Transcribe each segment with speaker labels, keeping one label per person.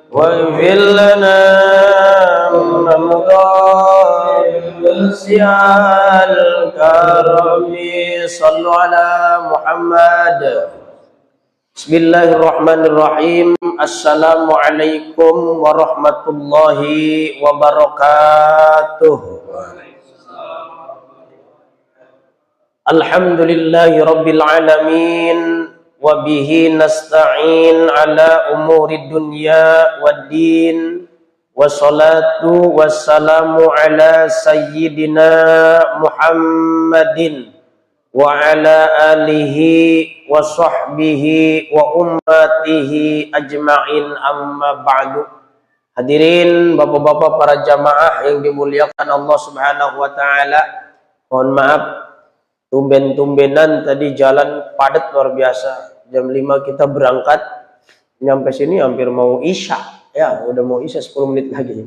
Speaker 1: واغفر لنا من يا الكرم صلوا على محمد. Bismillahirrahmanirrahim. Assalamualaikum warahmatullahi wabarakatuh. Alhamdulillahi rabbil alamin. Wabihi nasta'in ala umuri dunya waddin. Wassalatu wassalamu ala sayyidina Muhammadin wa ala alihi wa sahbihi wa ummatihi ajma'in, amma ba'du. Hadirin bapak-bapak para jamaah yang dimuliakan Allah Subhanahu wa taala. Mohon maaf tumben-tumbenan tadi jalan padat luar biasa. Jam 5 kita berangkat, nyampe sini hampir mau isya. Ya, udah mau isya 10 menit lagi.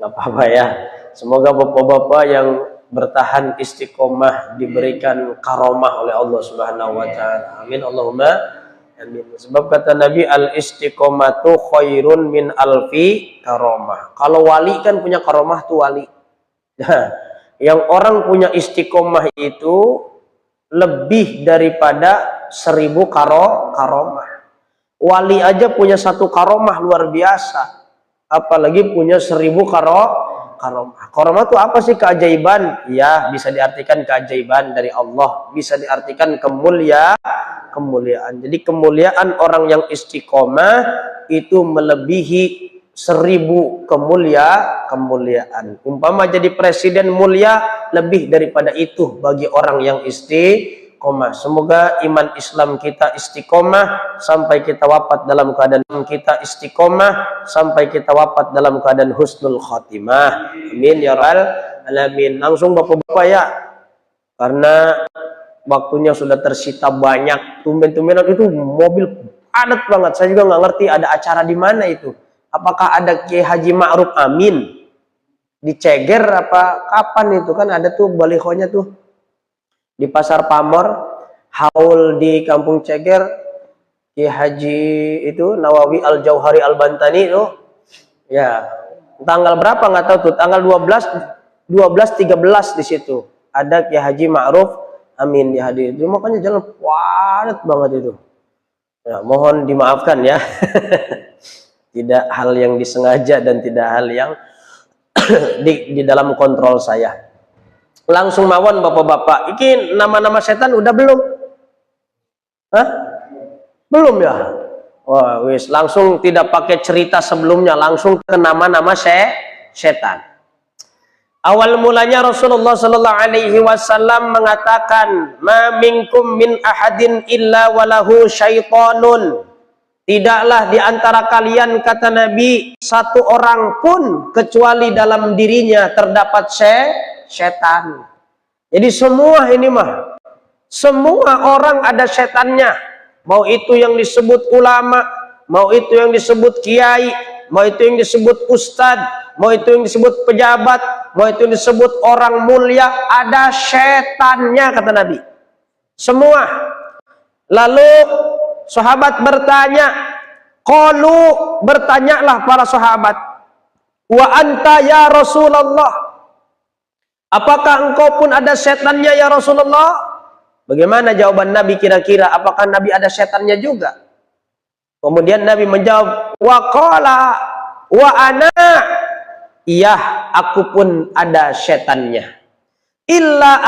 Speaker 1: Nggak apa-apa ya. Semoga bapak-bapak yang bertahan istiqomah diberikan karomah oleh Allah Subhanahu wa taala. Amin Allahumma amin. Sebab kata Nabi, al istiqomatu khairun min alfi karomah. Kalau wali kan punya karomah tuh wali. Nah, yang orang punya istiqomah itu lebih daripada 1000 karomah. Wali aja punya 1 karomah luar biasa, apalagi punya 1000 karomah. Karomah itu apa sih? Keajaiban. Ya, bisa diartikan keajaiban dari Allah, bisa diartikan kemuliaan. Jadi kemuliaan orang yang istiqomah itu melebihi 1000 kemuliaan. Umpama jadi presiden mulia, lebih daripada itu bagi orang yang istiqomah. Semoga iman Islam kita istiqomah sampai kita wafat dalam keadaan dalam keadaan husnul khatimah. Amin ya rabbal alamin. Langsung bapak-bapak ya, karena waktunya sudah tersita banyak. Tumben-tumbenan itu mobil padat banget. Saya juga nggak ngerti ada acara di mana itu. Apakah ada Kiai Haji Ma'ruf Amin di Ceger apa kapan itu? Kan ada tuh balihonya tuh di Pasar Pamor, haul di Kampung Ceger, Kiai Haji itu Nawawi Al-Jauhari Al-Bantani itu. Ya, tanggal berapa nggak tahu tuh, tanggal 12, 13 di situ. Ada Kiai Haji Ma'ruf Amin dihadiri. Makanya jalan padat banget itu. Ya, mohon dimaafkan ya. Tidak hal yang disengaja dan tidak hal yang di dalam kontrol saya. Langsung mawon bapak-bapak. Iki nama-nama setan udah belum? Hah? Belum ya? Wah, wis langsung tidak pakai cerita sebelumnya, langsung ke nama-nama setan. Awal mulanya Rasulullah sallallahu alaihi wasallam mengatakan, "Ma minkum min ahadin illa walahu syaitanun." Tidaklah di antara kalian, kata Nabi, 1 orang pun kecuali dalam dirinya terdapat setan. Jadi semua ini mah, semua orang ada setannya. Mau itu yang disebut ulama, mau itu yang disebut kiai, mau itu yang disebut ustadz, mau itu yang disebut pejabat, mau itu yang disebut orang mulia, ada setannya, kata Nabi. Semua. Lalu sahabat bertanya, bertanyalah para sahabat, wa anta ya Rasulullah, apakah engkau pun ada setannya ya Rasulullah? Bagaimana jawaban Nabi kira-kira? Apakah Nabi ada setannya juga? Kemudian Nabi menjawab, wa qala wa ana, iya aku pun ada setannya. Illa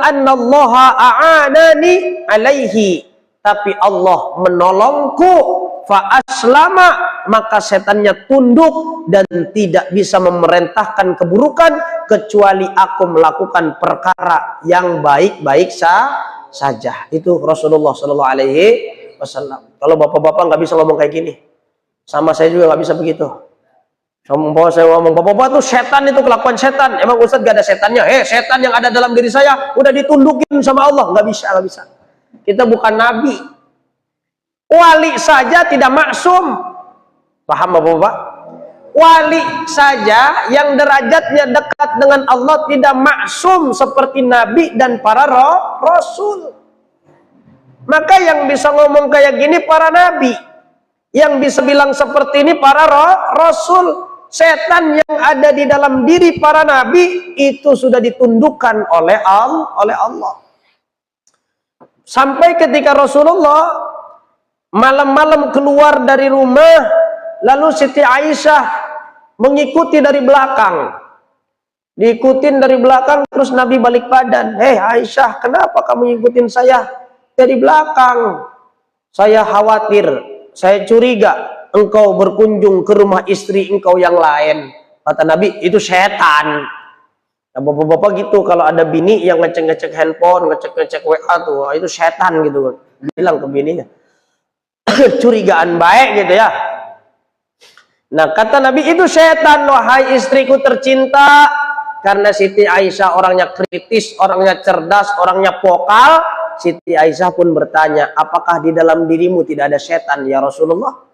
Speaker 1: annallaha a'anani alaihi, tapi Allah menolongku, fa aslama, maka setannya tunduk dan tidak bisa memerintahkan keburukan kecuali aku melakukan perkara yang baik-baik saja. Itu Rasulullah Shallallahu Alaihi Wasallam. Kalau bapak-bapak nggak bisa ngomong kayak gini, sama saya juga nggak bisa begitu. Sama saya ngomong, bapak-bapak tuh setan, itu kelakuan setan. Emang Ustadz gak ada setannya? Setan yang ada dalam diri saya udah ditundukin sama Allah. Nggak bisa, nggak bisa. Kita bukan nabi. Wali saja tidak maksum. Paham bapak-bapak? Wali saja yang derajatnya dekat dengan Allah tidak maksum seperti Nabi dan para Rasul. Maka yang bisa ngomong kayak gini para Nabi, yang bisa bilang seperti ini para Rasul. Setan yang ada di dalam diri para Nabi itu sudah ditundukkan oleh Allah. Sampai ketika Rasulullah malam-malam keluar dari rumah, lalu Siti Aisyah mengikuti dari belakang. Diikutin dari belakang, terus Nabi balik badan. Hei Aisyah, kenapa kamu ngikutin saya dari belakang? Saya khawatir, saya curiga engkau berkunjung ke rumah istri engkau yang lain. Kata Nabi, itu setan. Nah, bapak-bapak gitu, kalau ada bini yang ngecek-ngecek handphone, ngecek-ngecek WA tuh, itu setan gitu. Bilang ke bininya. Curigaan baik gitu ya. Nah, kata Nabi, itu setan, wahai istriku tercinta. Karena Siti Aisyah orangnya kritis, orangnya cerdas, orangnya vokal. Siti Aisyah pun bertanya, apakah di dalam dirimu tidak ada setan ya Rasulullah?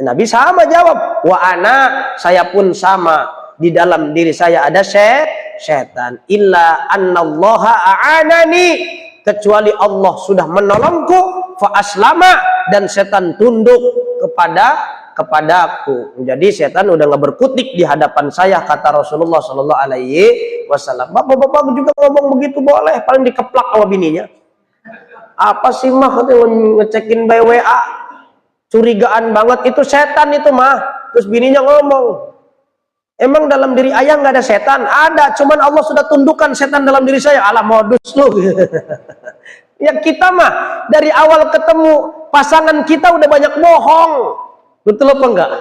Speaker 1: Nabi sama jawab, wa ana, saya pun sama, di dalam diri saya ada setan. Illa annallaha a'anani, kecuali Allah sudah menolongku, fa aslama, dan setan tunduk kepadaku. Jadi setan udah nggak berkutik di hadapan saya, kata Rasulullah Shallallahu Alaihi Wasallam. Bapak-bapak juga ngomong begitu boleh, paling dikeplak sama bininya. Apa sih mah ngecekin by WA? Curigaan banget, itu setan itu mah. Terus bininya ngomong, emang dalam diri ayah nggak ada setan? Ada, cuman Allah sudah tundukkan setan dalam diri saya. Alah modus lu. Ya kita mah dari awal ketemu pasangan kita udah banyak bohong, betul apa enggak?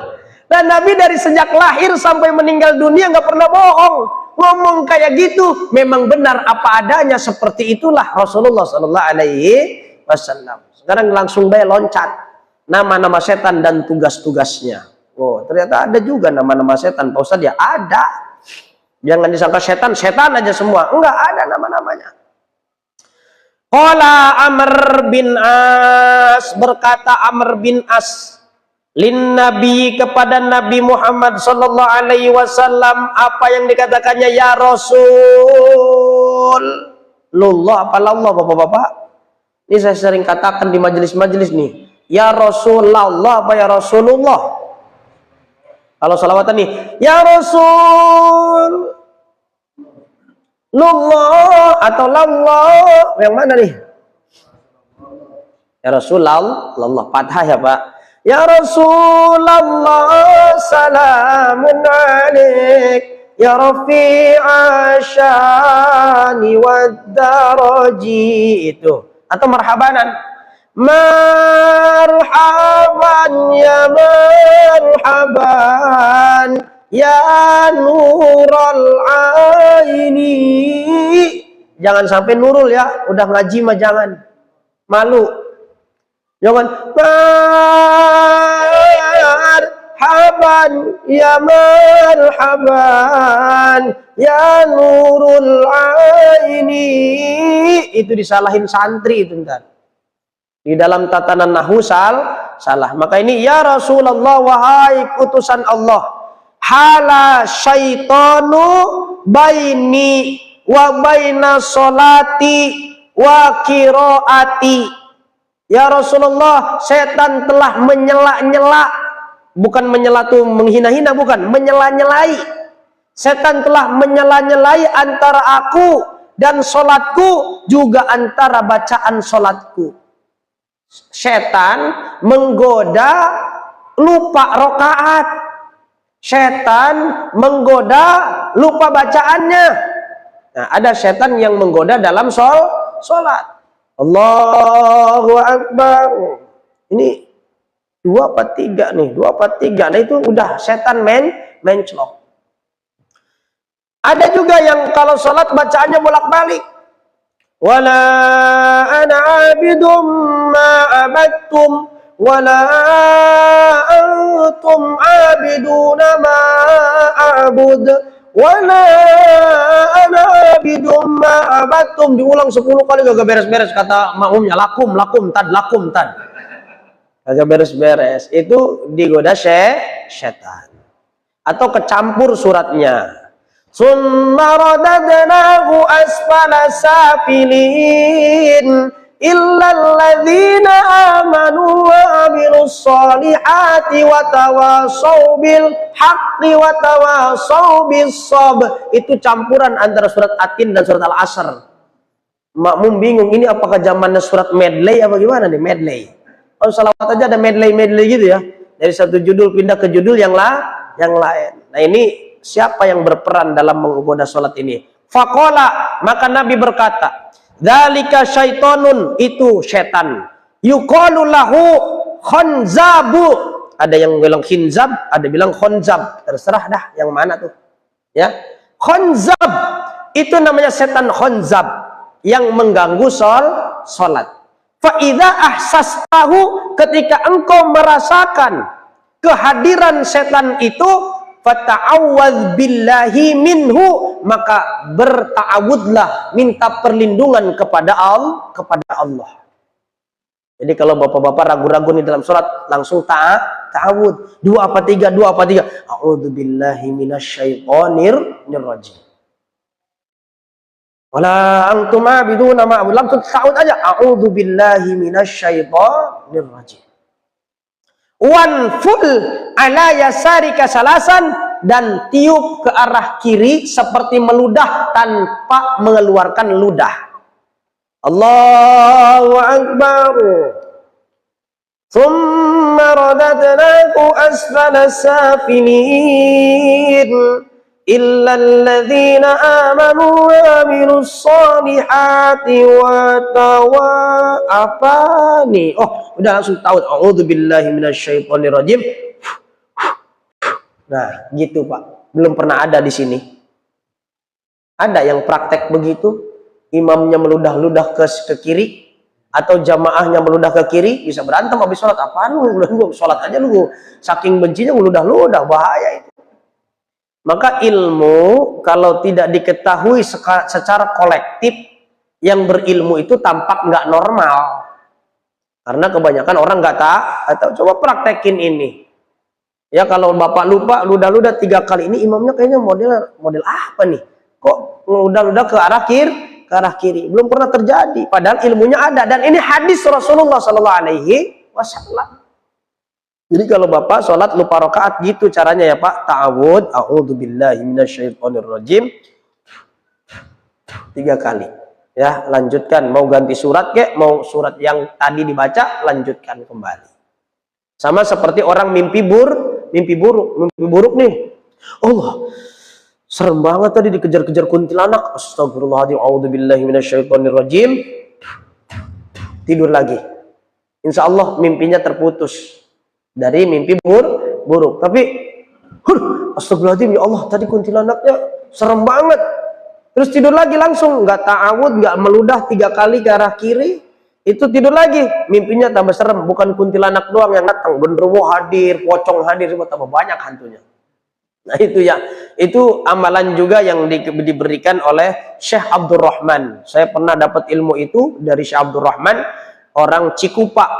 Speaker 1: Dan Nabi dari sejak lahir sampai meninggal dunia nggak pernah bohong. Ngomong kayak gitu memang benar apa adanya, seperti itulah Rasulullah Sallallahu Alaihi Wasallam. Sekarang langsung bae loncat nama-nama setan dan tugas-tugasnya. Oh, ternyata ada juga nama-nama setan, Pak Ustadz. Ya ada. Jangan disangka setan aja semua. Enggak, ada nama-namanya. Qala Amr bin As, berkata Amr bin As lin Nabi, kepada Nabi Muhammad sallallahu alaihi wasallam, apa yang dikatakannya? Ya Rasulullah, apalah Allah Bapak-bapak. Ini saya sering katakan di majelis-majelis nih. Ya Rasulullah apa ya Rasulullah? Kalau salawatan nih, ya Rasulullah atau lallah, yang mana nih? Ya Rasulullah, fathah ya Pak. Ya Rasulullah, salamun alaik, ya Rafi'a syani wad daraji, itu. Atau marhabanan. Marhaban ya marhaban ya nurul aini. Jangan sampai nurul ya, udah ngaji mah jangan, malu. Jangan marhaban ya marhaban ya nurul aini, itu disalahin santri itu ntar. Di dalam tatanan nahwu salah. Maka ini ya Rasulullah, wahai utusan Allah, hala syaitanu baini wa baina sholati wa qiraati. Ya Rasulullah, setan telah menyela-nyela, bukan menyela tuh menghina-hina, bukan, menyela-nyelai. Setan telah menyela-nyelai antara aku dan sholatku, juga antara bacaan sholatku. Setan menggoda lupa rokaat, setan menggoda lupa bacaannya. Nah, ada setan yang menggoda dalam sholat. Allahu Akbar. Ini 2 apa 3 nih, 2 apa 3. Nah itu udah setan menclok. Ada juga yang kalau sholat bacaannya bolak-balik. Wala ana abidum ma abadtum wala antum abiduna ma a'bud wala ana abidum ma abadtum. Diulang 10 kali gak beres-beres, kata makmumnya. Lakum tad kagak beres-beres. Itu digoda setan. atau kecampur suratnya. Summa radadnahu asfala safilin illal ladzina amanu wa amilus solihati wa tawasaw bil haqqi wa tawasaw bis sabr. Itu campuran antara surat Atin dan surat Al-Asr. Makmum bingung, ini apakah zamannya surat medley apa gimana nih? Medley. Kalau salawat aja ada medley gitu ya. Dari satu judul pindah ke judul yang lain. Nah, ini siapa yang berperan dalam menggoda sholat ini? Faqala, maka Nabi berkata, dzalika syaitonun, itu setan. Yuqalu lahu khonzabu. Ada yang bilang khinzab, ada bilang khonzab. Terserah dah yang mana tuh. Ya. Khonzab itu namanya setan khonzab yang mengganggu sholat. Fa idza ahsastahu, ketika engkau merasakan kehadiran setan itu, fata'awwadz billahi minhu, maka berta'awudlah, minta perlindungan kepada Allah. Jadi kalau bapak-bapak ragu-ragu nih dalam sholat, langsung ta'awud. 2 apa 3? A'udzubillahi minasyaitonir rajim. Wala antum abiduna ma'bud, langsung ta'awud aja. A'udzubillahi minasyaitonir rajim. Wanful ala yasarika salasan, dan tiup ke arah kiri seperti meludah tanpa mengeluarkan ludah. Allahu Akbar. Thumma radadnahu asfala safilin illal ladzina amanu wa amilus solihati wa tawafani. Oh, udah langsung tahu. A'udzubillahi minasyaitonir rajim. Nah, gitu Pak. Belum pernah ada di sini. Ada yang praktek begitu, imamnya meludah-ludah ke kiri atau jamaahnya meludah ke kiri, bisa berantem habis sholat. Apaan lu sholat aja lu, saking bencinya meludah-ludah, bahaya itu. Maka ilmu kalau tidak diketahui secara kolektif, yang berilmu itu tampak nggak normal. Karena kebanyakan orang nggak tahu. Atau coba praktekin ini. Ya kalau bapak lupa ludah-ludah 3 kali, ini imamnya kayaknya model apa nih? Kok ludah-ludah ke arah kiri? Belum pernah terjadi. Padahal ilmunya ada, dan ini hadis Rasulullah SAW. Jadi kalau bapak sholat lupa rakaat gitu caranya ya Pak, ta'awud, a'udzubillahi minasyaitonir rajim 3 kali. Ya, lanjutkan, mau ganti surat kek, mau surat yang tadi dibaca, lanjutkan kembali. Sama seperti orang mimpi buruk nih. Allah, serem banget tadi dikejar-kejar kuntilanak. Astagfirullahaladzim, a'udzubillahi minasyaitonir rajim. Tidur lagi. Insya Allah mimpinya terputus dari mimpi buruk. Tapi astagfirullahaladzim, ya Allah tadi kuntilanaknya serem banget. Terus tidur lagi langsung, nggak ta'awud, nggak meludah 3 kali ke arah kiri, itu tidur lagi, mimpinya tambah serem. Bukan kuntilanak doang yang datang, genderuwo hadir, pocong hadir, tambah banyak hantunya. Nah itu ya, itu amalan juga yang diberikan oleh Syekh Abdurrahman. Saya pernah dapat ilmu itu dari Syekh Abdurrahman, orang Cikupa,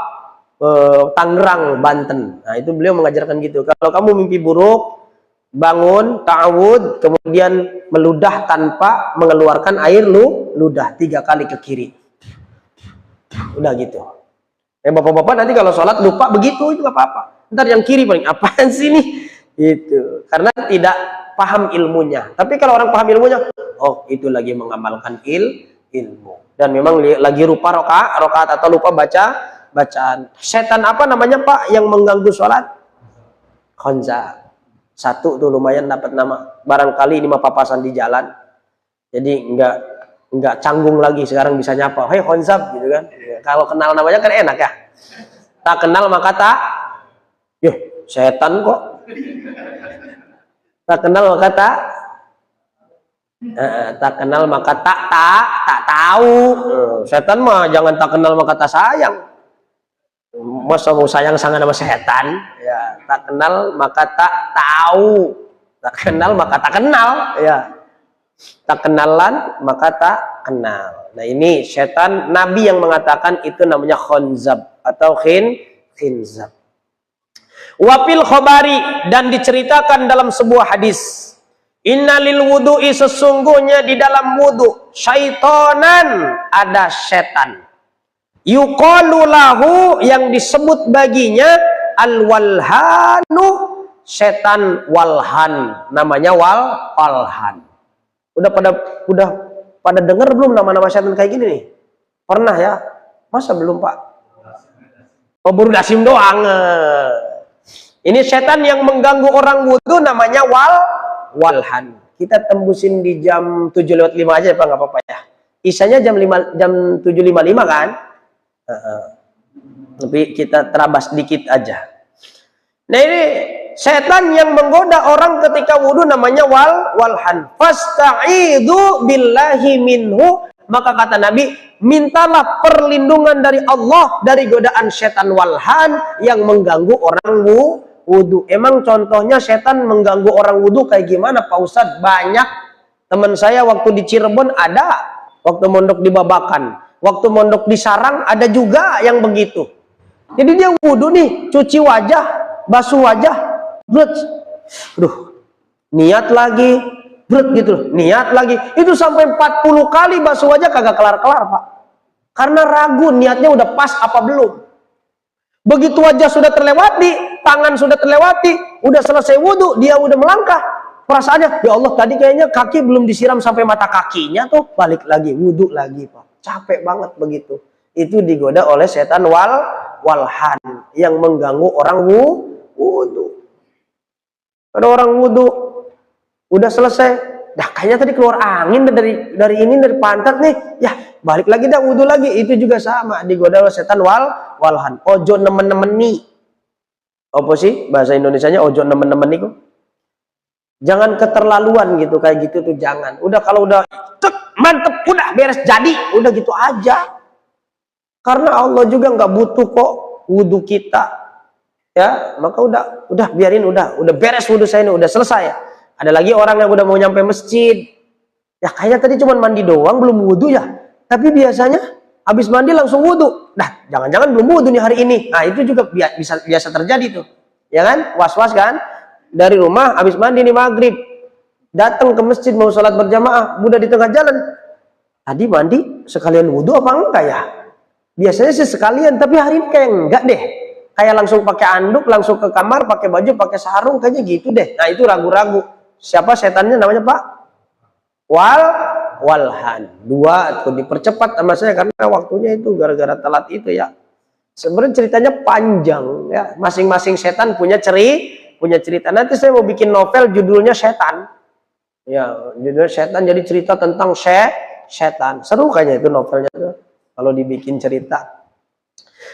Speaker 1: Tangerang, Banten. Nah itu beliau mengajarkan gitu. Kalau kamu mimpi buruk, bangun, ta'awud, kemudian meludah tanpa mengeluarkan air ludah 3 kali ke kiri. Udah gitu. Bapak-bapak nanti kalau sholat lupa begitu, itu gak apa-apa. Ntar yang kiri paling, apaan sih nih? Gitu. Karena tidak paham ilmunya. Tapi kalau orang paham ilmunya, oh itu lagi mengamalkan ilmu. Dan memang lagi lupa rakaat atau lupa bacaan. Setan apa namanya Pak yang mengganggu sholat? Khonzab. 1 tuh lumayan dapat nama. Barangkali ini mah papasan di jalan. Jadi enggak canggung lagi, sekarang bisa nyapa. Hei khonzab gitu kan. Ya, kalau kenal namanya kan enak ya. Tak kenal maka tak. Yuh, setan kok. Tak kenal maka tak. Tak kenal maka tak tahu. Setan mah jangan tak kenal maka tak sayang. Masa mau sayang sangat sama setan? Ya, tak kenal maka tak tahu, tak kenal maka tak kenal. Ya, tak kenalan maka tak kenal. Nah ini setan, Nabi yang mengatakan itu namanya khonzab atau khinzab. Wafil khobari, dan diceritakan dalam sebuah hadis, innalil wudu'i, sesungguhnya di dalam wudu, syaitonan, ada setan. Yuqalu lahu, yang disebut baginya al-walhanu, setan walhan, namanya walhan. Udah pada dengar belum nama-nama setan kayak gini nih? Pernah ya? Masa belum, Pak? Oh, baru dasim doang. Ini setan yang mengganggu orang wudu, namanya walhan. Kita tembusin di jam 7:05 aja, Pak, nggak apa-apa ya. Isanya jam 7:55 kan? Tapi kita terabas dikit aja. Nah, ini setan yang menggoda orang ketika wudu, namanya walhan. Fasta'idu billahi minhu, maka kata Nabi, mintalah perlindungan dari Allah dari godaan setan walhan yang mengganggu orang wudu. Emang contohnya setan mengganggu orang wudu kayak gimana, Pak Ustadz? Banyak. Teman saya waktu di Cirebon ada, waktu mondok di Babakan, waktu mondok di Sarang ada juga yang begitu. Jadi dia wudu nih, cuci wajah, basuh wajah, brut, niat lagi, brut gitu, niat lagi. Itu sampai 40 kali basuh wajah kagak kelar-kelar, Pak. Karena ragu niatnya udah pas apa belum. Begitu wajah sudah terlewati, tangan sudah terlewati, udah selesai wudhu, dia udah melangkah. Perasaannya, ya Allah, tadi kayaknya kaki belum disiram sampai mata kakinya tuh, balik lagi, wudhu lagi, Pak. Capek banget begitu. Itu digoda oleh setan walhan yang mengganggu orang wudhu. Ada orang wudhu, udah selesai, dah kayaknya tadi keluar angin dari pantat nih, ya balik lagi dah wudhu lagi. Itu juga sama, digoda oleh setan walhan. Ojo nemen-nemeni. Apa sih bahasa Indonesianya ojo nemen-nemeni kok? Jangan keterlaluan gitu, kayak gitu tuh jangan. Udah kalau udah mantep, udah beres jadi, udah gitu aja. Karena Allah juga nggak butuh kok wudhu kita, ya. Maka udah biarin, udah beres wudhu saya ini, udah selesai. Ada lagi orang yang udah mau nyampe masjid, ya kayaknya tadi cuma mandi doang, belum wudhu ya. Tapi biasanya habis mandi langsung wudhu. Nah, jangan-jangan belum wudhu nih hari ini. Nah, itu juga biasa terjadi tuh, ya kan? Was-was kan? Dari rumah habis mandi nih maghrib, datang ke masjid mau sholat berjamaah, udah di tengah jalan, tadi mandi sekalian wudhu apa enggak ya? Biasanya sih sekalian, tapi hari ini kayak enggak deh. Kayak langsung pakai anduk, langsung ke kamar, pakai baju, pakai sarung, kayaknya gitu deh. Nah, itu ragu-ragu. Siapa setannya namanya, Pak? Walhan. 2 tuh dipercepat sama saya karena waktunya itu gara-gara telat itu ya. Sebenarnya ceritanya panjang ya. Masing-masing setan punya cerita. Nanti saya mau bikin novel judulnya Setan. Ya, judulnya Setan, jadi cerita tentang setan. Seru kayaknya itu novelnya tuh kalau dibikin cerita.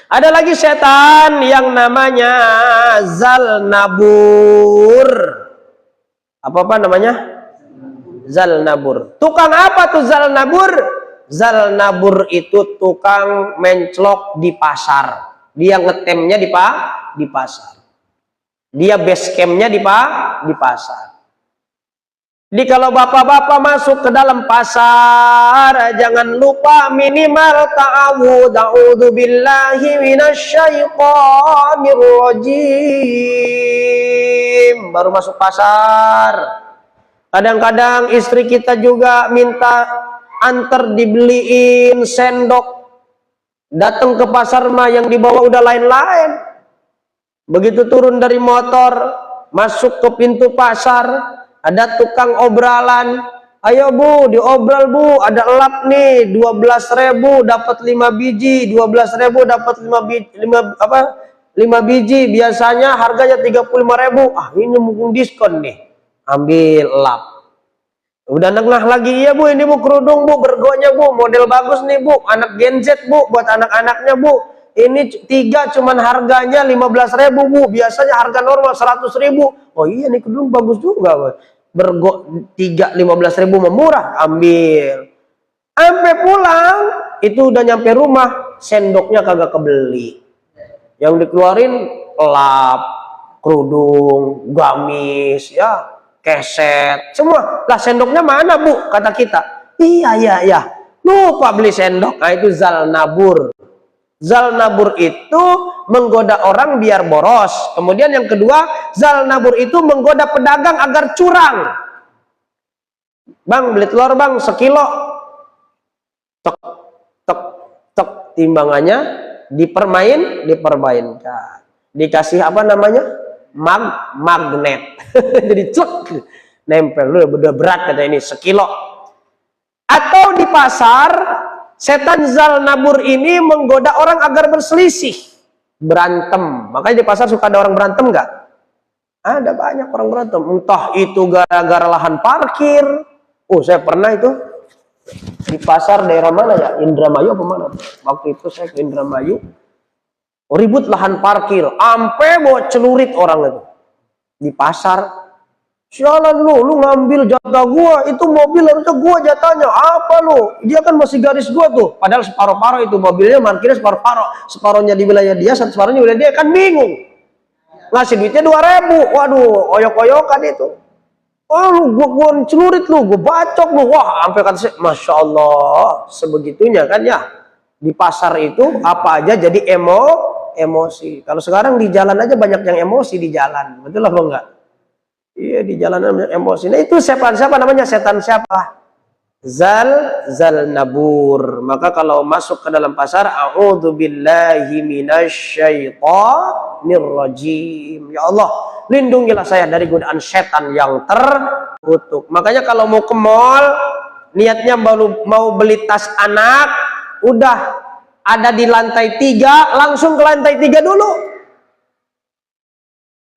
Speaker 1: Ada lagi setan yang namanya Zalnabur. Apa namanya? Zalnabur. Tukang apa tuh Zalnabur? Zalnabur itu tukang menclok di pasar. Dia ngetemnya di pasar. Dia base campnya di pasar. Jadi kalau bapak-bapak masuk ke dalam pasar, jangan lupa minimal a'udzu billahi minasyaitonir rajim. Baru masuk pasar. Kadang-kadang istri kita juga minta antar dibeliin sendok. Datang ke pasar mah yang dibawa udah lain-lain. Begitu turun dari motor, masuk ke pintu pasar, ada tukang obralan. Ayo Bu, diobral Bu, ada elap nih, 12.000 dapat 5 biji, 12.000 dapat 5 biji, biasanya harganya 35.000. Ah, ini mumpung diskon nih. Ambil elap. Udah nengah lagi, iya Bu, ini Bu kerudung Bu, bergonya Bu, model bagus nih Bu, anak Gen Z Bu, buat anak-anaknya Bu. Ini 3 cuman harganya 15.000 Bu, biasanya harga normal 100.000. Oh iya nih kerudung bagus juga Bu. Bergo 3 15.000 murah, ambil. Sampai pulang itu udah nyampe rumah, sendoknya kagak kebeli. Yang dikeluarin elap, kerudung, gamis, ya, keset, semua. Lah sendoknya mana Bu? Kata kita. Iya. Lupa beli sendok. Nah itu Zalnabur. Zal nabur itu menggoda orang biar boros. Kemudian yang kedua, zal nabur itu menggoda pedagang agar curang. Bang, beli telur bang, sekilo. Tek, tek, tek. Timbangannya dipermainkan. Dikasih apa namanya? Magnet. Jadi cek. Nempel. Udah berat kata ini, sekilo. Atau di pasar, setan zal nabur ini menggoda orang agar berselisih, berantem. Makanya di pasar suka ada orang berantem nggak? Ada banyak orang berantem. Entah itu gara-gara lahan parkir. Oh, saya pernah itu di pasar daerah mana ya? Indramayu apa mana? Waktu itu saya ke Indramayu. Ribut lahan parkir. Ampe mau celurit orang itu di pasar. Sialan lu ngambil jatah gua, itu mobil harusnya gua jatahnya. Apa lu? Dia kan masih garis gua tuh. Padahal separuh-paruh itu mobilnya, parkirnya separuh-paruh. Separuhnya di wilayah dia, separuhnya di wilayah dia, kan bingung. Ngasih duitnya 2.000. Waduh, oyok-oyokan itu. Oh lu, gua celurit lu, gua bacok lu. Wah, sampai kata saya, Masya Allah, sebegitunya kan ya. Di pasar itu apa aja jadi emosi. Kalau sekarang di jalan aja banyak yang emosi di jalan. Betul apa enggak? Iya, di jalanan emosi. Nah itu siapa namanya? Setan siapa? Zal nabur. Maka kalau masuk ke dalam pasar, a'udzubillahi minasyaitonir rajim. Ya Allah, lindungilah saya dari godaan setan yang terkutuk. Makanya kalau mau ke mall, niatnya mau beli tas anak, udah ada di lantai 3, langsung ke lantai 3 dulu.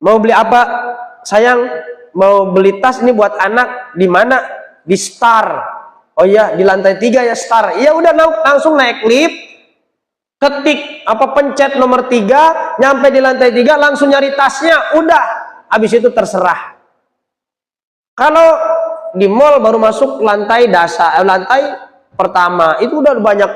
Speaker 1: Mau beli apa? Sayang, mau beli tas ini buat anak, di mana? Di Star. Oh iya, di lantai 3 ya Star. Iya udah, langsung naik lift, ketik pencet nomor 3, nyampe di lantai 3, langsung nyari tasnya, udah. Habis itu terserah. Kalau di mall baru masuk lantai dasar, lantai pertama, itu udah banyak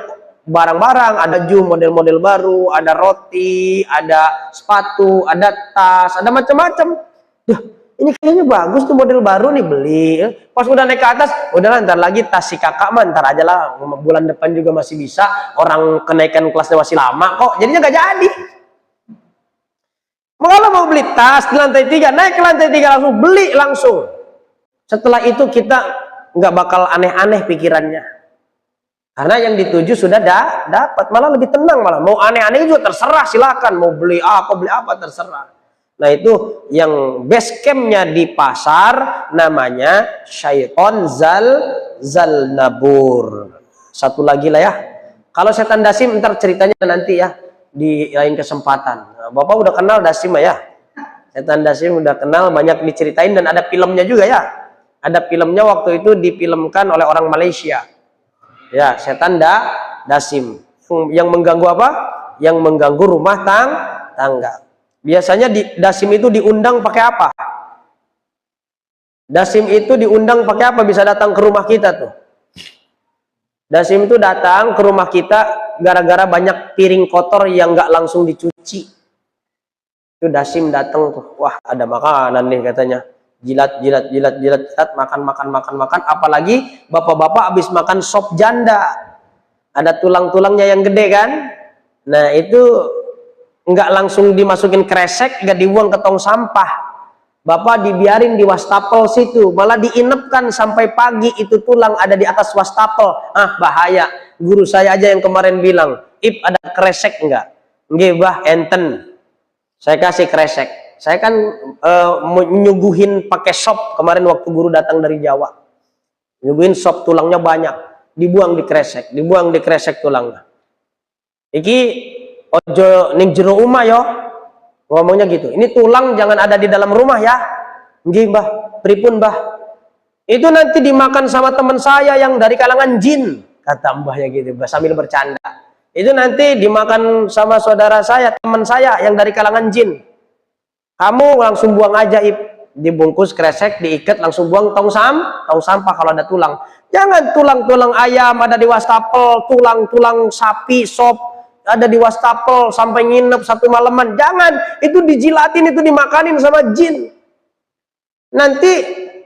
Speaker 1: barang-barang, ada model-model baru, ada roti, ada sepatu, ada tas, ada macam-macam. Duh, ini kayaknya bagus tuh model baru nih, beli. Pas udah naik ke atas, udah ntar lagi tas si kakak mah ntar aja lah, bulan depan juga masih bisa, orang kenaikan kelasnya masih lama kok, jadinya nggak jadi. Kalau mau beli tas di lantai 3, naik ke lantai 3 langsung beli langsung. Setelah itu kita nggak bakal aneh-aneh pikirannya, karena yang dituju sudah dapat, malah lebih tenang. Malah mau aneh-aneh juga terserah, silakan mau beli apa terserah. Nah itu yang base campnya di pasar, namanya syaiton zal nabur. Satu lagi lah ya, kalau setan dasim ntar ceritanya nanti ya di lain kesempatan. Nah, Bapak udah kenal dasim ya, setan dasim udah kenal, banyak diceritain dan ada filmnya juga ya. Ada filmnya, waktu itu difilmkan oleh orang Malaysia ya, setan dasim yang mengganggu apa? Yang mengganggu rumah tangga. Biasanya dasim itu diundang pakai apa? Dasim itu diundang pakai apa? Bisa datang ke rumah kita tuh. Dasim itu datang ke rumah kita gara-gara banyak piring kotor yang nggak langsung dicuci. Itu dasim datang tuh. Wah, ada makanan nih katanya. Jilat, makan. Apalagi bapak-bapak habis makan sop janda. Ada tulang-tulangnya yang gede kan? Nah, itu nggak langsung dimasukin kresek, nggak dibuang ke tong sampah. Bapak dibiarin di wastafel situ, malah diinepkan sampai pagi, itu tulang ada di atas wastafel. Bahaya. Guru saya aja yang kemarin bilang, "Ip, ada kresek nggak?" "Nggih, Bah, enten." Saya kasih kresek. Saya kan menyuguhin pakai sop kemarin waktu guru datang dari Jawa. Nyuguhin sop, tulangnya banyak, dibuang di kresek tulangnya. Iki ojo ning jero omah yo, ngomongnya gitu. Ini tulang jangan ada di dalam rumah ya. Nggih, Mbah. Pripun, Mbah? Itu nanti dimakan sama teman saya yang dari kalangan jin, kata mbahnya gitu, Mbah, sambil bercanda. Itu nanti dimakan sama saudara saya, teman saya yang dari kalangan jin. Kamu langsung buang aja, Ip. Dibungkus kresek, diikat, langsung buang tong sampah kalau ada tulang. Jangan tulang-tulang ayam ada di wastafel, tulang-tulang sapi, sop ada di wastafel sampai nginep satu malaman. Jangan, itu dijilatin, itu dimakanin sama jin. Nanti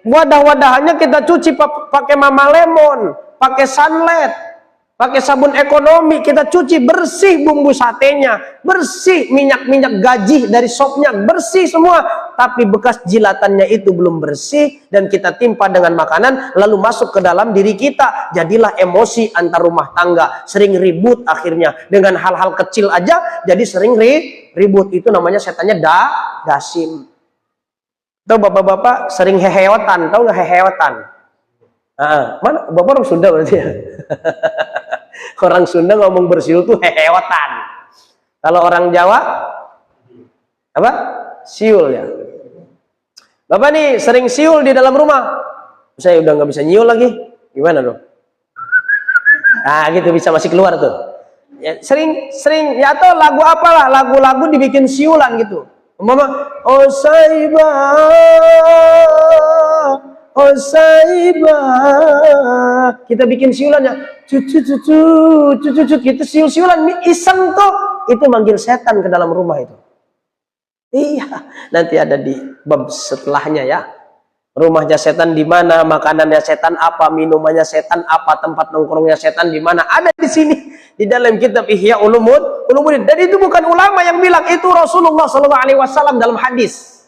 Speaker 1: wadah-wadahannya kita cuci pakai Mama Lemon, pakai Sunlight. Pakai sabun ekonomi, kita cuci bersih bumbu satenya, bersih minyak-minyak gaji dari sopnya, bersih semua. Tapi bekas jilatannya itu belum bersih dan kita timpa dengan makanan lalu masuk ke dalam diri kita. Jadilah emosi antar rumah tangga, sering ribut akhirnya dengan hal-hal kecil aja jadi sering ribut. Itu namanya setannya dasim. Tahu bapak-bapak sering hehewotan, tahu nggak hehewotan? Mana bapak orang Sunda berarti ya? Orang Sunda ngomong bersiul tuh hehewotan. Kalau orang Jawa apa? Siul ya. Bapak nih sering siul di dalam rumah. Saya udah nggak bisa nyiul lagi. Gimana dong? Nah gitu bisa masih keluar tuh. Ya, sering ya atau lagu apalah, lagu-lagu dibikin siulan gitu. Umpama oh saibah, oh saibah, kita bikin siulannya, cucu, kita siul-siulan, iseng tuh, itu manggil setan ke dalam rumah itu. Iya, nanti ada di bab setelahnya ya. Rumahnya setan di mana, makanannya setan apa, minumannya setan apa, tempat nongkrongnya setan di mana, ada di sini di dalam kitab Ihya Ulumuddin. Dan itu bukan ulama yang bilang, itu Rasulullah SAW dalam hadis.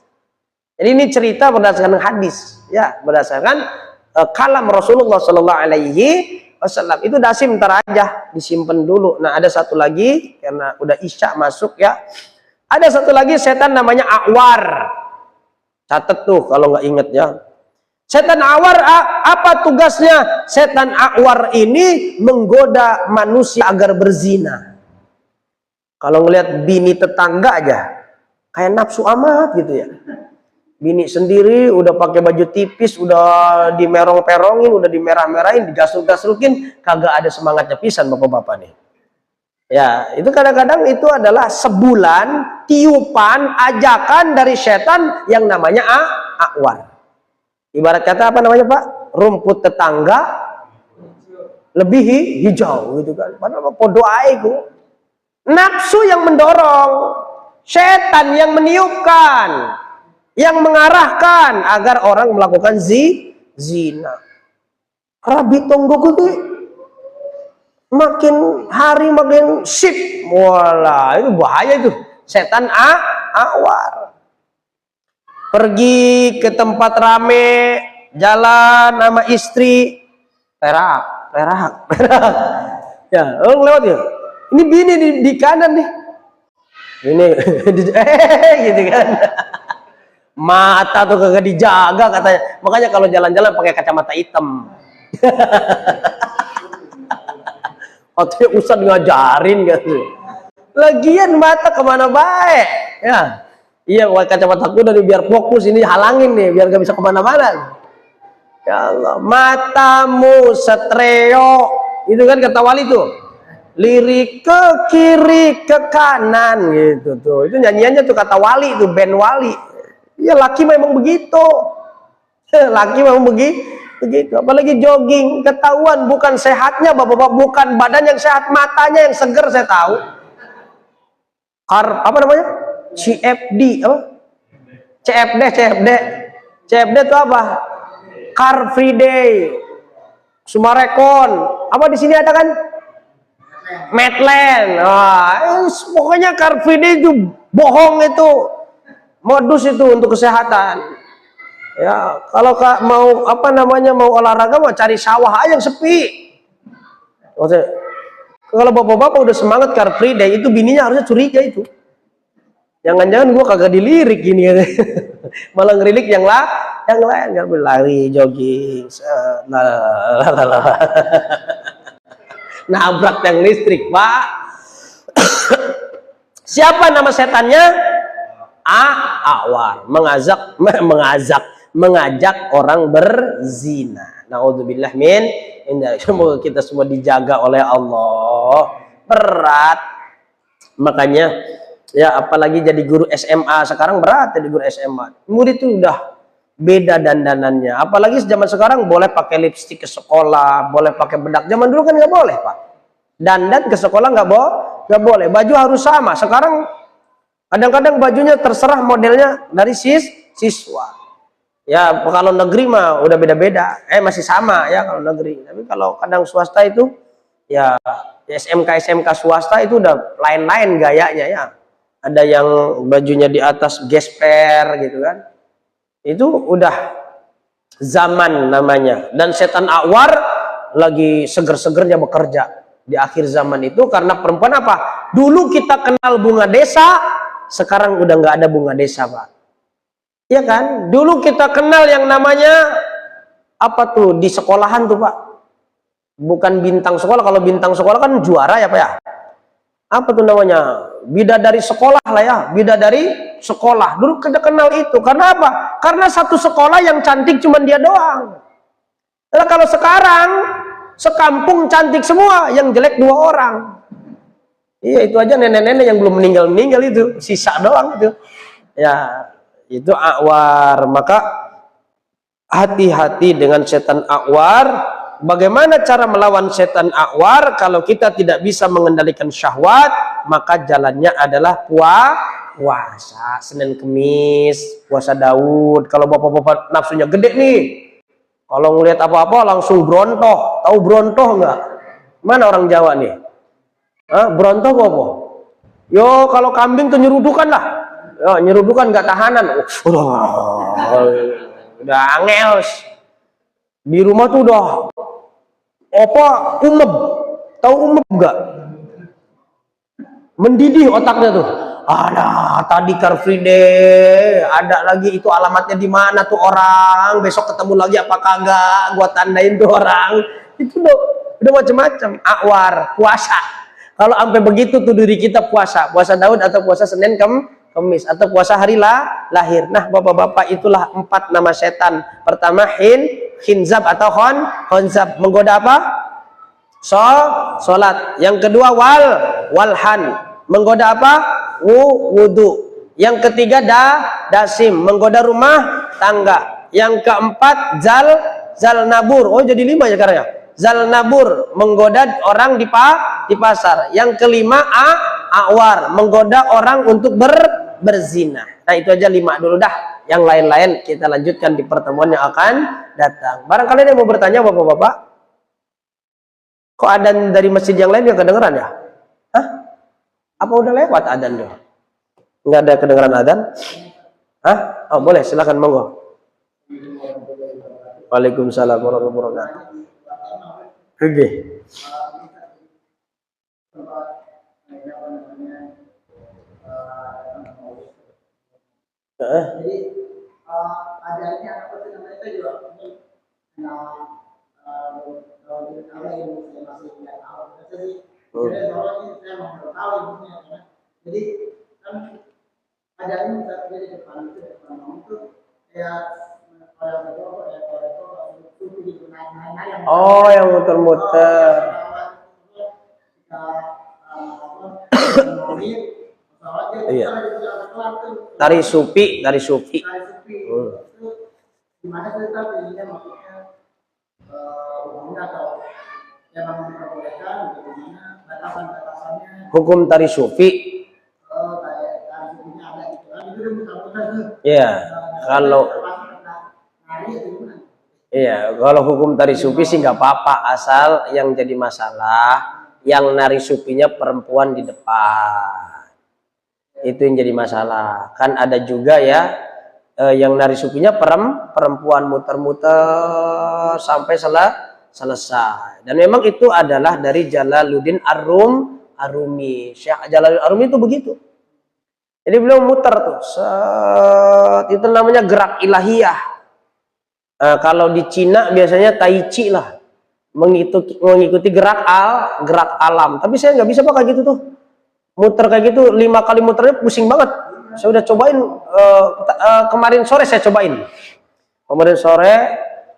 Speaker 1: Jadi ini cerita berdasarkan hadis, ya, berdasarkan kalam Rasulullah SAW. Itu dasim, ntar aja disimpan dulu. Nah ada satu lagi karena udah isya masuk ya. Ada satu lagi setan namanya A'war. Catat tuh kalau nggak inget ya. Setan A'war apa tugasnya? Setan A'war ini menggoda manusia agar berzina. Kalau ngelihat bini tetangga aja kayak nafsu amat gitu ya. Bini sendiri udah pakai baju tipis, udah dimerong-perongin, udah dimerah-merahin, digasul-gasulkin, kagak ada semangatnya pisan bapak-bapak nih. Ya, itu kadang-kadang itu adalah sebulan tiupan ajakan dari setan yang namanya A'war. Ibarat kata apa namanya Pak? Rumput tetangga lebih hijau gitu kan. Padahal podo aiku. Nafsu yang mendorong, setan yang meniupkan, yang mengarahkan agar orang melakukan zina. Rabi tonggo itu makin hari makin sip, wala itu bahaya itu, setan A'war. Pergi ke tempat rame, jalan sama istri, perak. Ya, orang lewat ya. Ini bini di kanan nih, ini gitu kan. Mata tuh kagak dijaga katanya, makanya kalau jalan-jalan pakai kacamata hitam. Atau Ustadz ngajarin gitu. Lagian mata kemana baik ya. Iya, kacamata aku dari biar fokus, ini halangin nih biar gak bisa kemana-mana. Ya Allah, matamu setreo itu kan kata wali tuh, lirik ke kiri ke kanan gitu tuh. Itu nyanyiannya tuh kata wali tuh, band wali. Ya laki memang begitu. Laki memang begitu. Apalagi jogging, ketahuan bukan sehatnya bapak-bapak, bukan badan yang sehat, matanya yang seger saya tahu. Apa namanya? CFD apa? CFD itu apa? Car Free Day, Sumarekon. Apa di sini ada kan? Medland. Pokoknya Car Free Day itu bohong, itu modus itu untuk kesehatan. Ya, kalau mau apa namanya, mau olahraga mau cari sawah aja yang sepi. Maksudnya, kalau bapak-bapak udah semangat Car Free Day, itu bininya harusnya curiga itu. Jangan-jangan gua kagak dilirik gini ya. Malah ngerilik yang lain, kan lari, jogging, nabrak tiang listrik, Pak. Siapa nama setannya? A'war, mengajak orang berzina. Naudzubillah min. Semoga kita semua dijaga oleh Allah. Berat. Makanya ya, apalagi jadi guru SMA sekarang berat jadi guru SMA. Murid itu udah beda dandanannya. Apalagi zaman sekarang boleh pakai lipstik ke sekolah, boleh pakai bedak. Zaman dulu kan nggak boleh Pak. Dandan ke sekolah nggak boleh. Baju harus sama. Sekarang kadang-kadang bajunya terserah modelnya dari siswa. Ya kalau negeri mah udah beda-beda. Masih sama ya kalau negeri. Tapi kalau kadang swasta itu Ya, SMK swasta itu udah lain-lain gayanya ya. Ada yang bajunya di atas gesper gitu kan. Itu udah zaman namanya. Dan setan awar lagi seger-segernya bekerja di akhir zaman itu karena perempuan apa? Dulu kita kenal bunga desa, sekarang udah nggak ada bunga desa, Pak. Iya kan? Dulu kita kenal yang namanya apa tuh di sekolahan tuh, Pak? Bukan bintang sekolah. Kalau bintang sekolah kan juara ya, Pak ya. Apa tuh namanya? Bidadari sekolah lah ya, bidadari sekolah. Dulu kita kenal itu. Karena apa? Karena satu sekolah yang cantik cuma dia doang. Nah, kalau sekarang sekampung cantik semua, yang jelek 2 orang. Iya, itu aja nenek-nenek yang belum meninggal itu, sisa doang itu. Ya, itu akwar. Maka hati-hati dengan setan akwar. Bagaimana cara melawan setan akwar? Kalau kita tidak bisa mengendalikan syahwat, maka jalannya adalah puasa. Senin Kemis, puasa Daud. Kalau bapak-bapak nafsunya gede nih, kalau ngelihat apa-apa langsung brontoh. Tahu brontoh nggak? Mana orang Jawa nih? Brontoh apa? Yo, kalau kambing tuh nyerudukan lah. Yo, nyerudukan nggak tahanan. Udah angel. Di rumah tuh udah apa umeb, tahu umeb enggak? Mendidih otaknya tuh. Ada tadi Car Free Day, ada lagi itu alamatnya di mana tuh orang, besok ketemu lagi apa kagak, gua tandain tuh orang. Itu udah macam-macam. Akwar, puasa. Kalau sampai begitu tuh diri kita puasa Daud atau puasa Senin Kemis atau puasa hari lahir. Nah, bapak-bapak, itulah 4 nama setan. Pertama khinzab atau khonzab, menggoda apa? Salat. Yang kedua walhan, menggoda apa? Wudu. Yang ketiga dasim, menggoda rumah tangga. Yang keempat zalnabur. Oh, jadi 5 ya sekarang ya. Zalnabur, menggoda orang di pasar. Yang kelima awar, menggoda orang untuk berzina. Nah, itu aja 5 dulu dah. Yang lain-lain kita lanjutkan di pertemuan yang akan datang. Barangkali ada yang mau bertanya, bapak-bapak? Kok adzan dari masjid yang lain yang kedengeran ya? Hah? Apa udah lewat adzan tuh? Nggak ada kedengeran adzan? Hah? Oh, boleh, silakan, monggo. Waalaikumsalam warahmatullahi wabarakatuh. Oke. Jadi ajarnya apa sih namanya itu juga jadi kan ajarnya bisa jadi depan itu kayak oh, yang muter-muter. Iya. Tari supi. Gimana kita pilihnya maksudnya atau yang memperbolehkan bagaimana batasan-batasannya? Hukum tari sufi. Iya, kalau hukum tari sufi sih nggak apa-apa, asal yang jadi masalah yang nari supinya perempuan di depan. Itu yang jadi masalah. Kan ada juga ya yang nari supinya perempuan muter-muter sampai selesai. Dan memang itu adalah dari Jalaluddin Arumi. Syekh Jalaluddin Arumi itu begitu. Jadi beliau muter tuh. Itu namanya gerak ilahiyah. Kalau di Cina biasanya tai chi lah. Mengikuti gerak alam. Tapi saya nggak bisa pakai gitu tuh. Muter kayak gitu 5 kali muternya pusing banget. Saya udah cobain kemarin sore saya cobain. Kemarin sore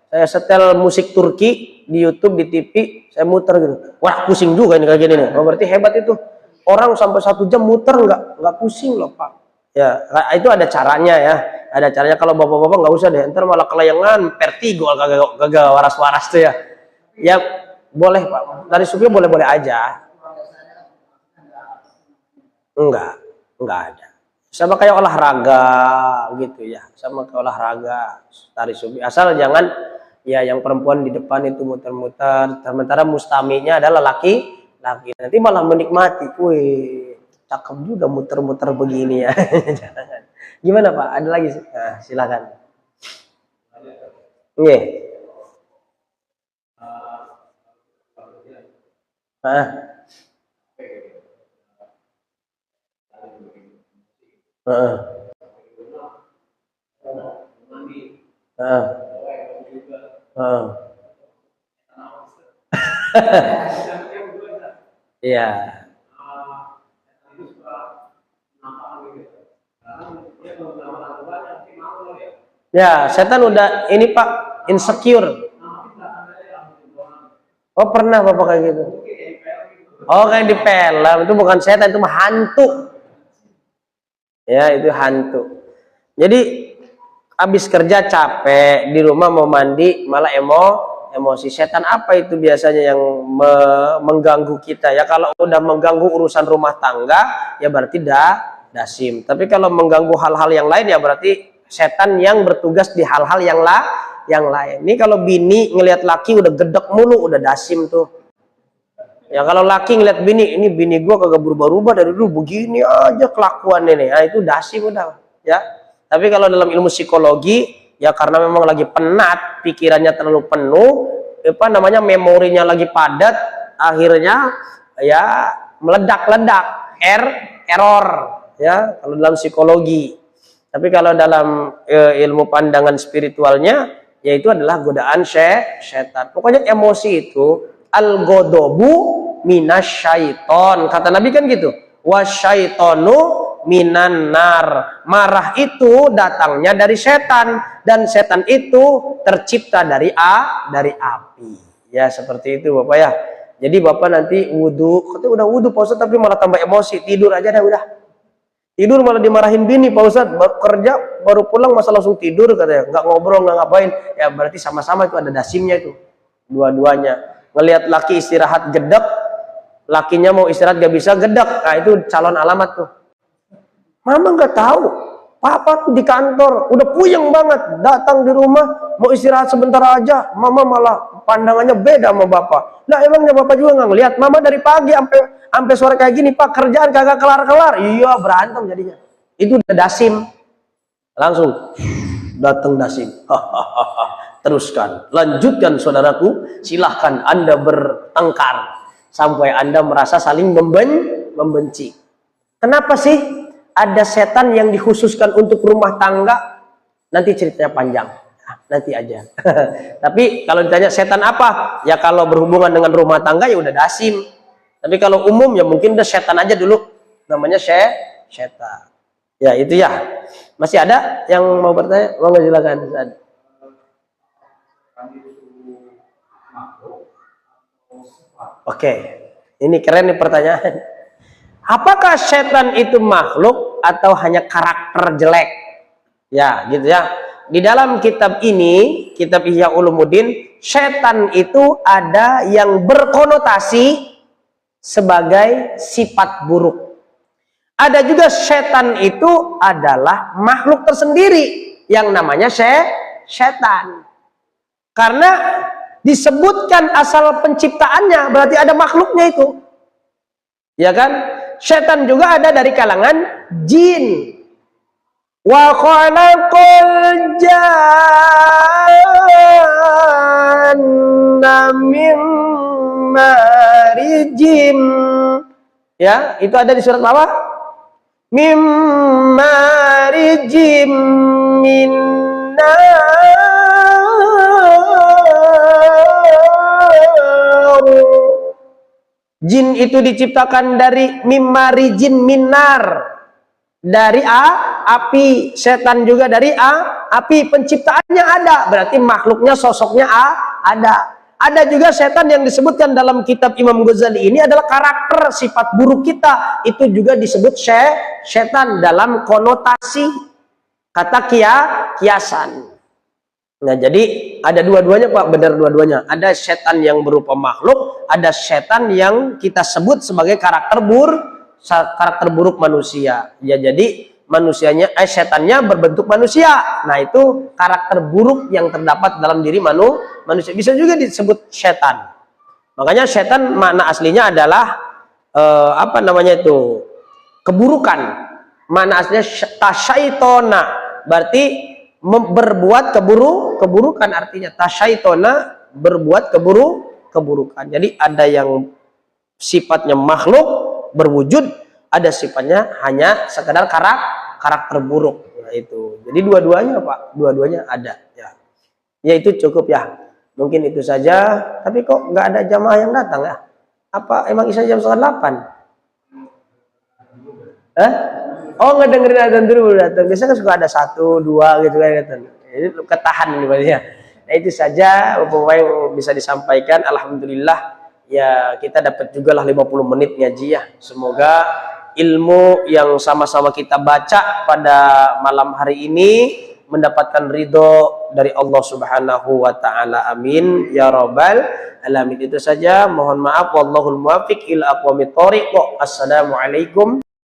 Speaker 1: saya setel musik Turki di YouTube, di TV, saya muter gitu. Wah, pusing juga ini kayak gini nih. Oh, berarti hebat itu. Orang sampai 1 jam muter nggak pusing loh, Pak. Ya, itu ada caranya ya. Ada caranya. Kalau bapak-bapak nggak usah deh. Ntar malah kelayangan, vertigo, kagak waras-waras tuh ya. Ya boleh, Pak. Dari sufi boleh-boleh aja. Enggak ada. Sama kayak olahraga gitu ya. Sama kayak olahraga tari sufi. Asal jangan Ya, yang perempuan di depan itu muter-muter, sementara mustaminya adalah laki-laki. Nanti malah menikmati, wih, cakep juga muter-muter begini ya. Jangan. Gimana Pak? Ada lagi? Nah, silakan. Iya. Ah. Ah. Ah. Ah. Iya. Ya, setan udah ini Pak, insecure. Oh, pernah Bapak kayak gitu? Oh, kayak di film. Itu bukan setan, itu mah hantu. Ya, itu hantu. Jadi habis kerja capek, di rumah mau mandi, malah emosi. Setan apa itu biasanya yang mengganggu kita? Ya kalau udah mengganggu urusan rumah tangga, ya berarti dasim. Tapi kalau mengganggu hal-hal yang lain, ya berarti setan yang bertugas di hal-hal yang lain. Ini kalau bini ngelihat laki udah gedek mulu, udah dasim tuh. Ya kalau laki ngeliat bini, ini bini gua kagak berubah-ubah dari dulu, begini aja kelakuan ini. Nah, itu dasim udah, ya. Tapi kalau dalam ilmu psikologi, ya karena memang lagi penat, pikirannya terlalu penuh, apa namanya, memorinya lagi padat, akhirnya ya meledak-ledak, error, ya kalau dalam psikologi. Tapi kalau dalam ilmu pandangan spiritualnya, yaitu adalah godaan setan. Pokoknya emosi itu al-godobu minasyaiton. Kata Nabi kan gitu. Wasyaitonu minan nar. Marah itu datangnya dari setan, dan setan itu tercipta dari api. Ya seperti itu Bapak ya. Jadi Bapak nanti wudhu, katanya udah wudhu Pak Ustadz tapi malah tambah emosi, tidur aja dah udah. Tidur malah dimarahin bini Pak Ustadz, baru kerja baru pulang masa langsung tidur katanya, nggak ngobrol nggak ngapain. Ya berarti sama-sama itu ada dasimnya itu, dua-duanya. Ngelihat laki istirahat gedek, lakinya mau istirahat gak bisa gedek, nah itu calon alamat tuh. Mama nggak tahu, papa tuh di kantor udah puyeng banget, datang di rumah mau istirahat sebentar aja, mama malah pandangannya beda sama bapak. Nah emangnya bapak juga nggak ngelihat, mama dari pagi sampai sore kayak gini Pak, kerjaan kagak kelar-kelar. Iya, berantem jadinya. Itu udah dasim. Langsung datang dasim. Teruskan, lanjutkan saudaraku, silahkan Anda bertengkar sampai Anda merasa saling membenci. Kenapa sih ada setan yang dikhususkan untuk rumah tangga? Nanti ceritanya panjang, nanti aja. Tapi kalau ditanya setan apa, ya kalau berhubungan dengan rumah tangga ya udah dasim. Tapi kalau umum ya mungkin udah setan aja dulu, namanya setan. Ya itu ya. Masih ada yang mau bertanya? Mau silakan. Oke, ini keren nih pertanyaan. Apakah setan itu makhluk atau hanya karakter jelek? Ya, gitu ya. Di dalam kitab ini, kitab Ihya Ulumuddin, setan itu ada yang berkonotasi sebagai sifat buruk. Ada juga setan itu adalah makhluk tersendiri yang namanya setan. Karena disebutkan asal penciptaannya, berarti ada makhluknya itu. Ya kan? Setan juga ada dari kalangan jin. Wa khalaqal janna min marijim. Ya, itu ada di surat apa? Mim marijim min nar. Jin itu diciptakan dari mimarijin minar, dari api. Setan juga dari api. Penciptaannya ada, berarti makhluknya, sosoknya ada. Ada juga setan yang disebutkan dalam kitab Imam Ghazali ini adalah karakter sifat buruk kita. Itu juga disebut setan dalam konotasi kata kiasan. Nah, jadi ada dua-duanya Pak, benar dua-duanya. Ada setan yang berupa makhluk, ada setan yang kita sebut sebagai karakter buruk manusia. Ya, jadi manusianya, setannya berbentuk manusia. Nah, itu karakter buruk yang terdapat dalam diri manusia. Bisa juga disebut setan. Makanya setan makna aslinya adalah apa namanya itu? Keburukan. Makna aslinya tasyaitona. Berarti berbuat keburukan, artinya tasyaitona, berbuat keburukan. Jadi ada yang sifatnya makhluk berwujud, ada sifatnya hanya sekedar karakter buruk. Nah, itu. Jadi dua-duanya Pak, dua-duanya ada ya. Ya itu cukup ya. Mungkin itu saja. Tapi kok nggak ada jamaah yang datang ya? Apa emang isya jam 7:30? Oh, nggak dengerin adzan dulu datang. Biasanya kan suka ada 1, 2 gitu kan datang. Ini ketahan nih Pak ya. Nah, itu saja Bapak yang bisa disampaikan. Alhamdulillah ya, kita dapat juga lah 50 menit ngaji ya. Semoga ilmu yang sama-sama kita baca pada malam hari ini mendapatkan ridho dari Allah Subhanahu wa taala. Amin ya rabbal alamin. Itu saja, mohon maaf, wallahul muwaffiq ila aqwamit thoriq. Assalamualaikum